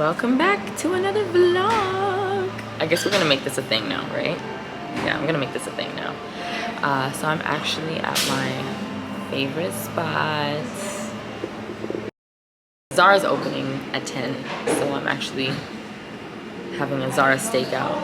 Welcome back to another vlog. I guess we're gonna make this a thing now, right? Yeah, I'm gonna make this a thing now. So I'm actually at my favorite spot. Zara's opening at 10, so I'm actually having a Zara stakeout.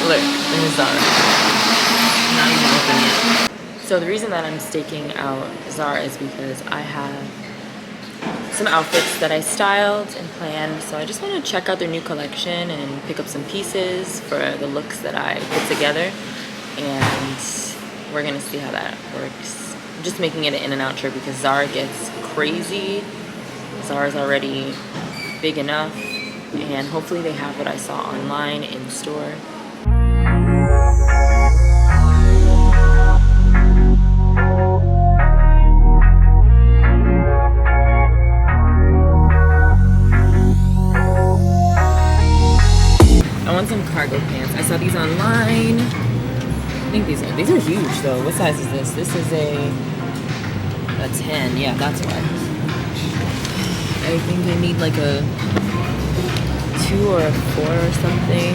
Look, there's Zara. Not even open yet. So the reason that I'm staking out Zara is because I have some outfits that I styled and planned. So I just want to check out their new collection and pick up some pieces for the looks that I put together. And we're gonna see how that works. I'm just making it an in and out trip because Zara gets crazy. Zara's already big enough. And hopefully they have what I saw online in store. I want some cargo pants. I saw these online. I think these are huge though. What size is this? This is a 10. Yeah, that's why. I think I need like a 2 or a 4 or something.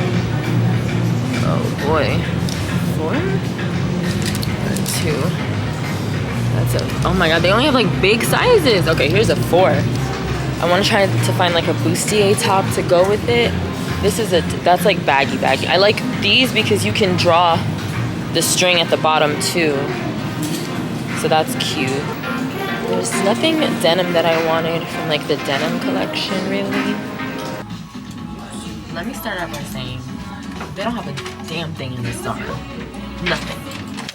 Oh boy. 4? Or 2. That's a, oh my god, they only have like big sizes. Okay, here's a 4. I want to try to find like a bustier top to go with it. This is that's like baggy. I like these because you can draw the string at the bottom too. So that's cute. There's nothing denim that I wanted from like the denim collection really. Let me start out by saying they don't have a damn thing in this Zara. Nothing.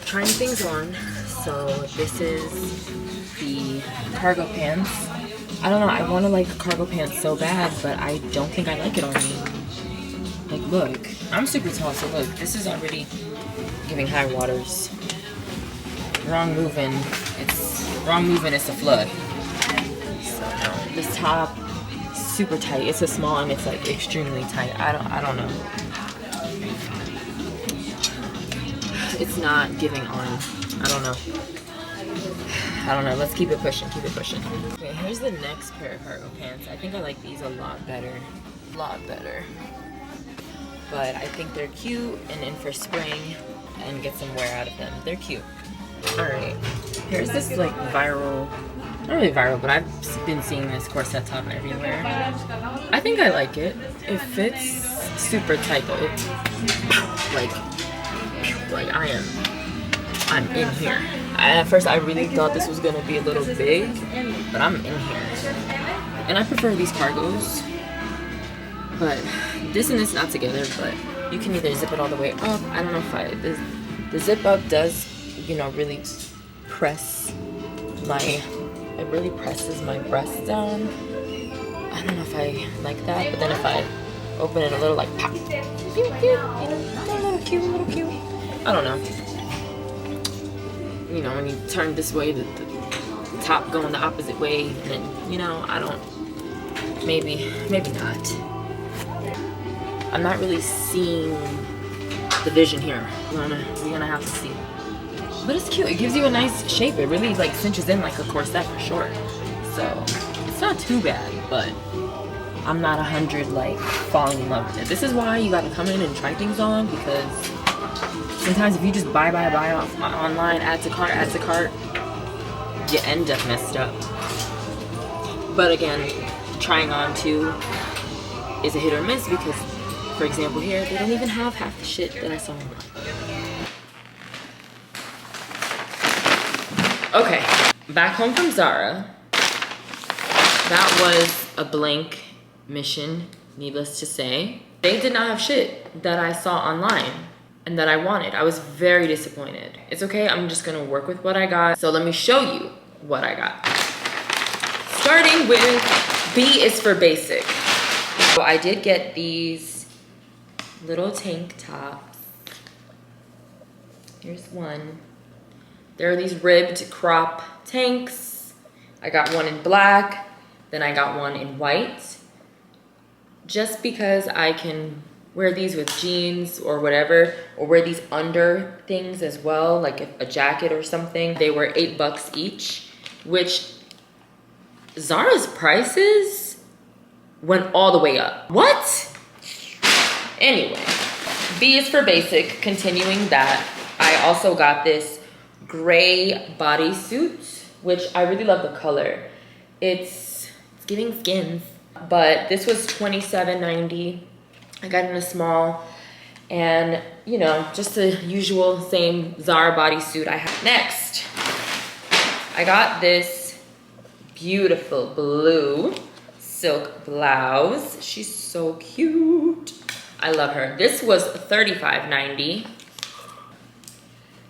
Trying things on. So this is the cargo pants. I don't know, I want to like cargo pants so bad, but I don't think I like it on me. Like look, I'm super tall, so look, this is already giving high waters. Wrong moving, it's a flood. So no, this top, super tight. It's a small and it's like extremely tight. I don't know. It's not giving on. I don't know. Let's keep it pushing. Okay, here's the next pair of cargo pants. I think I like these a lot better. But I think they're cute and in for spring and get some wear out of them. They're cute. Alright, here's this like viral, not really viral, but I've been seeing this corset top everywhere. I think I like it. It fits super tight though. It's like I'm in here. At first I really thought this was gonna be a little big, but I'm in here. And I prefer these cargos. But this and this not together, but you can either zip it all the way up. I don't know if the zip up does, you know, really press it really presses my breast down. I don't know if I like that, but then if I open it a little, like pop, pew, pew, you know, a little cute. I don't know. You know, when you turn this way, the top going the opposite way, and then, you know, I don't, maybe not. I'm not really seeing the vision here. We're gonna have to see. But it's cute. It gives you a nice shape. It really like cinches in like a corset for sure. So it's not too bad, but I'm not 100 like falling in love with it. This is why you gotta come in and try things on, because sometimes if you just buy off online, add to cart, you end up messed up. But again, trying on too is a hit or miss because, for example, here they don't even have half the shit that I saw online. Okay, back home from Zara. That was a blank mission, needless to say. They did not have shit that I saw online and that I wanted. I was very disappointed. It's okay, I'm just gonna work with what I got. So let me show you what I got. Starting with B is for basic. So I did get these little tank tops. Here's one. There are these ribbed crop tanks. I got one in black, then I got one in white. Just because I can wear these with jeans or whatever, or wear these under things as well, like a jacket or something. They were $8 each, which Zara's prices went all the way up. What? Anyway, B is for basic. Continuing that, I also got this gray bodysuit, which I really love the color. It's giving skins, but this was $27.90. I got it in a small, and you know, just the usual same Zara bodysuit I have. Next, I got this beautiful blue silk blouse. She's so cute. I love her. This was $35.90.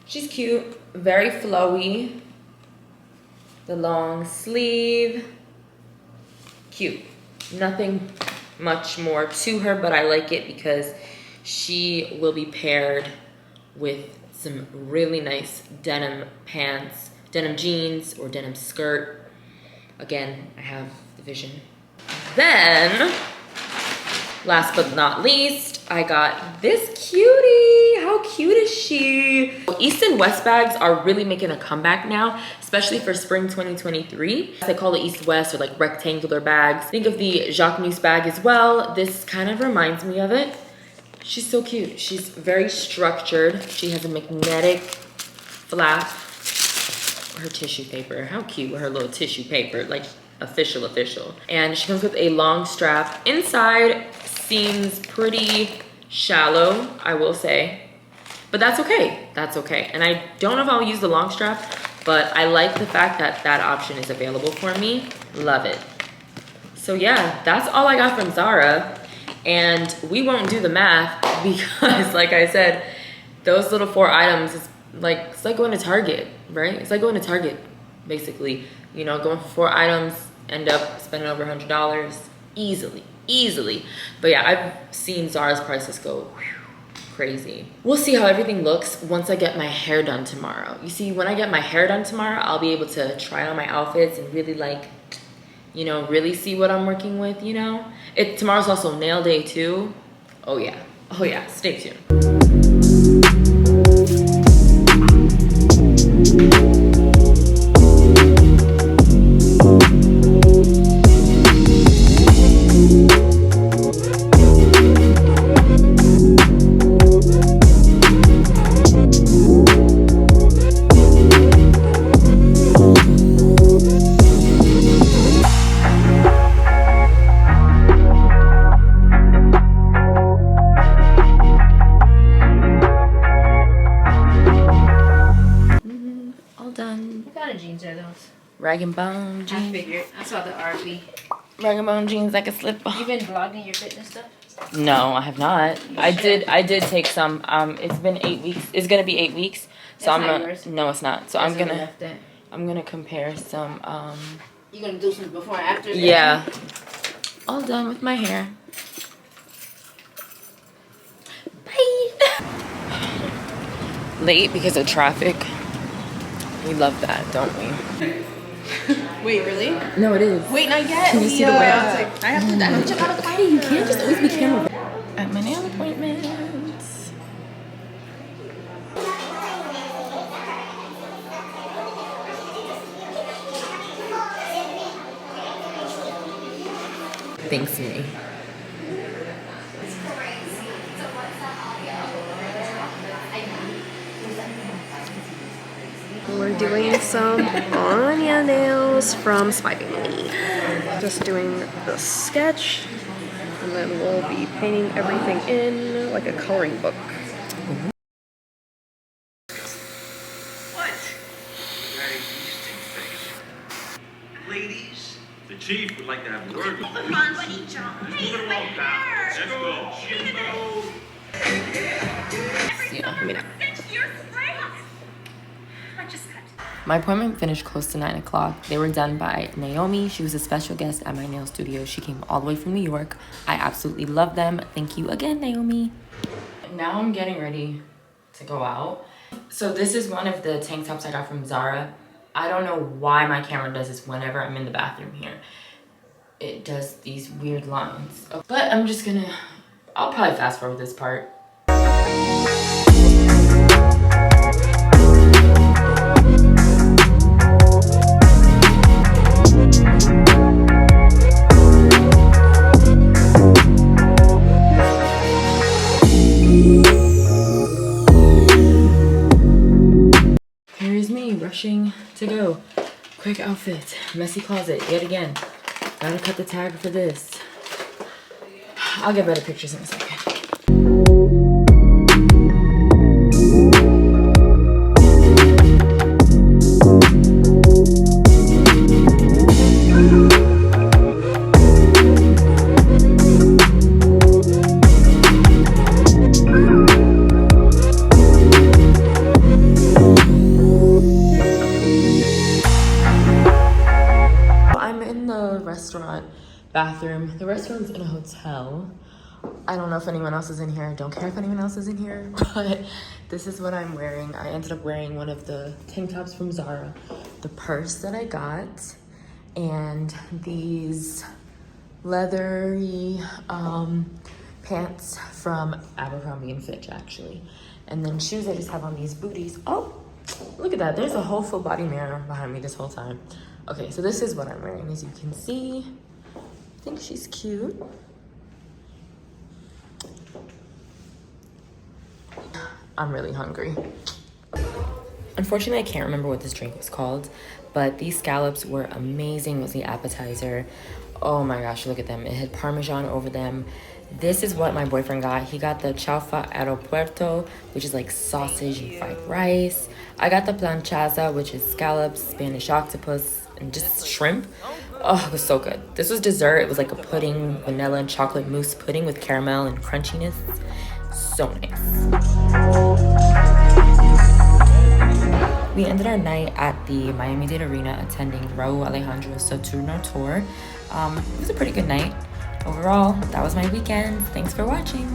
She's cute, very flowy. The long sleeve, cute. Nothing much more to her, but I like it because she will be paired with some really nice denim pants, denim jeans, or denim skirt. Again, I have the vision. Then, last but not least, I got this cutie. How cute is she? East and West bags are really making a comeback now, especially for spring 2023. They call it East West, or like rectangular bags. Think of the Jacquemus bag as well. This kind of reminds me of it. She's so cute. She's very structured. She has a magnetic flap. Her tissue paper. How cute with her little tissue paper, like official. And she comes with a long strap. Inside seems pretty shallow, I will say, but that's okay. That's okay. And I don't know if I'll use the long strap, but I like the fact that that option is available for me. Love it. So yeah, that's all I got from Zara. And we won't do the math because, like I said, those little 4 items is like, it's like going to Target, right? It's like going to Target, basically. You know, going for 4 items, end up spending over $100 easily. But yeah, I've seen Zara's prices go crazy. We'll see how everything looks once I get my hair done tomorrow. You see, when I get my hair done tomorrow, I'll be able to try on my outfits and really, like, you know, really see what I'm working with, you know? Tomorrow's also nail day too. Oh yeah, stay tuned. Rag and bone jeans. I figured. I saw the RV. Rag and bone jeans like a slip on. You been vlogging your fitness stuff? No, I have not. I did take some. It's been 8 weeks. It's gonna be 8 weeks. So That's I'm not gonna. yours. No, it's not. So That's I'm gonna compare some. You gonna do some before and after? Yeah. All done with my hair. Bye. Late because of traffic. We love that, don't we? Wait, really? No, it is. Wait, not yet. Can you see the way? I have to check out a Hey, you can't just always be camera. At my nail appointments. Thanks me. We're doing some onion nails from Spiving Me. Just doing the sketch, and then we'll be painting everything in like a coloring book. What? Ladies, the chief would like to have a word with you. Come on, buddy, John. Hey, Move it my along, pal. hair. Let's go. Shimbo. Yeah, I mean, Fix your spray. I just cut. my appointment finished close to 9 o'clock. They were done by Naomi. She was a special guest at my nail studio. She came all the way from New York. I absolutely love them. Thank you again, Naomi. Now I'm getting ready to go out. So this is one of the tank tops I got from Zara. I don't know why my camera does this whenever I'm in the bathroom here. It does these weird lines. But I'm just gonna, I'll probably fast forward this part. to go. Quick outfit. Messy closet yet again. Gotta cut the tag for this. I'll get better pictures in a second. Restaurant bathroom. The restaurant's in a hotel. I don't know if anyone else is in here. I don't care if anyone else is in here, but this is what I'm wearing. I ended up wearing one of the tank tops from Zara, the purse that I got, and these leathery pants from Abercrombie and Fitch, actually. And then shoes, I just have on these booties. Oh, look at that. There's a whole full body mirror behind me this whole time. Okay, so this is what I'm wearing. As you can see, I think she's cute. I'm really hungry. Unfortunately, I can't remember what this drink was called, but these scallops were amazing. It was the appetizer. Oh my gosh, look at them. It had Parmesan over them. This is what my boyfriend got. He got the chaufa aeropuerto, which is like sausage and fried rice. I got the planchaza, which is scallops, Spanish octopus, and just shrimp. Oh, it was so good. This was dessert. It was like a pudding, vanilla and chocolate mousse pudding with caramel and crunchiness. So nice. We ended our night at the Miami-Dade Arena attending Raul Alejandro Saturno tour. It was a pretty good night. Overall, that was my weekend. Thanks for watching.